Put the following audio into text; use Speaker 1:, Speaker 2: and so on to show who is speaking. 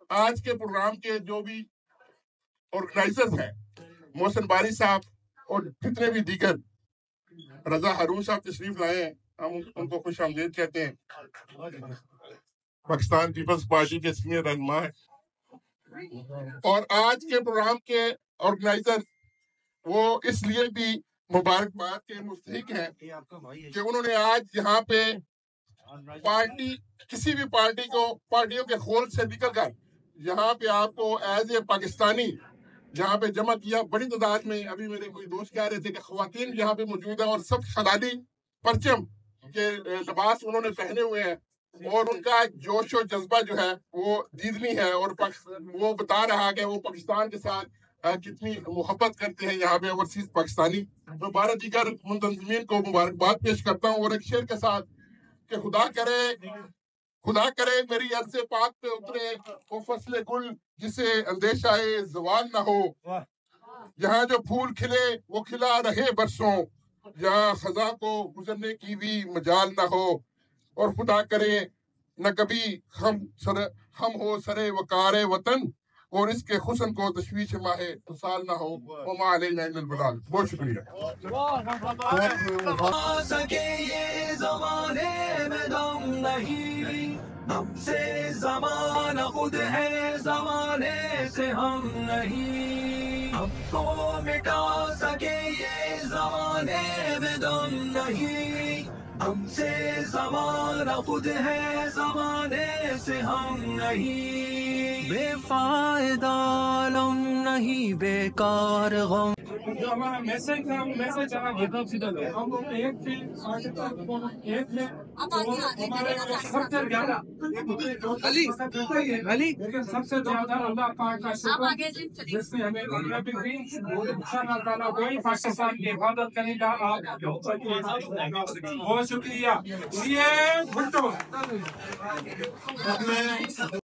Speaker 1: آج کے پروگرام کے جو بھی آرگنائزر ہیں محسن باری صاحب اور جتنے بھی دیگر رضا ہارون صاحب تشریف لائے ہیں، ہم ان کو خوش آمدید کہتے ہیں۔ پاکستان پیپلز پارٹی کے سینئر رہنما ہیں، اور آج کے پروگرام کے آرگنائزر وہ اس لیے بھی مبارکباد کے مستحق ہیں کہ انہوں نے آج یہاں پہ پارٹی کسی بھی پارٹیوں کے خول سے نکل کر یہاں پہ آپ کو ایز اے پاکستانی یہاں پہ جمع کیا۔ بڑی تعداد میں ابھی میرے کوئی دوست کہہ رہے تھے کہ خواتین یہاں پہ موجود ہیں اور سب خلالی پرچم کے لباس انہوں نے پہنے ہوئے ہیں، اور ان کا جوش و جذبہ جو ہے وہ دیدنی ہے، اور وہ بتا رہا کہ وہ پاکستان کے ساتھ کتنی محبت کرتے ہیں یہاں پہ اوورسیز پاکستانی۔ میں بارہ دیگر منتظمین کو مبارکباد پیش کرتا ہوں، اور ایک شعر کے ساتھ کہ خدا کرے میری عرض پاک پہ اترے وہ فصل گل جسے اندیشہ زوال نہ ہو، یہاں جو پھول کھلے وہ کھلا رہے برسوں، یہاں خزاں کو گزرنے کی بھی مجال نہ ہو، اور خدا کرے نہ کبھی ہم ہو سرے وقار وطن، اور اس کے حسن کو تشویش ماہ وصال نہ ہو، وما علینا الا البلاغ۔ بہت شکریہ۔
Speaker 2: سکے یہ زمانے میں دم نہیں، ہم سے زمانہ خود ہے زمانے سے ہم نہیں، ہم کو مٹا سکے یہ زمانے میں دم نہیں، ہم سے زمانہ خود ہے زمانے سے ہم نہیں، بے فائدہ علم نہیں بیکار غم۔ جو ہمارا میسج تھا وہ میسج ہم لوگ ایک تھے ایک میں سب سے زیادہ لیکن سب سے زیادہ اللہ پاک کا شکر جس نے ہمیں کامیابی دی۔ انشاءاللہ تعالیٰ وہی پاکستان کی حفاظت کرے گا۔ آپ بہت شکریہ۔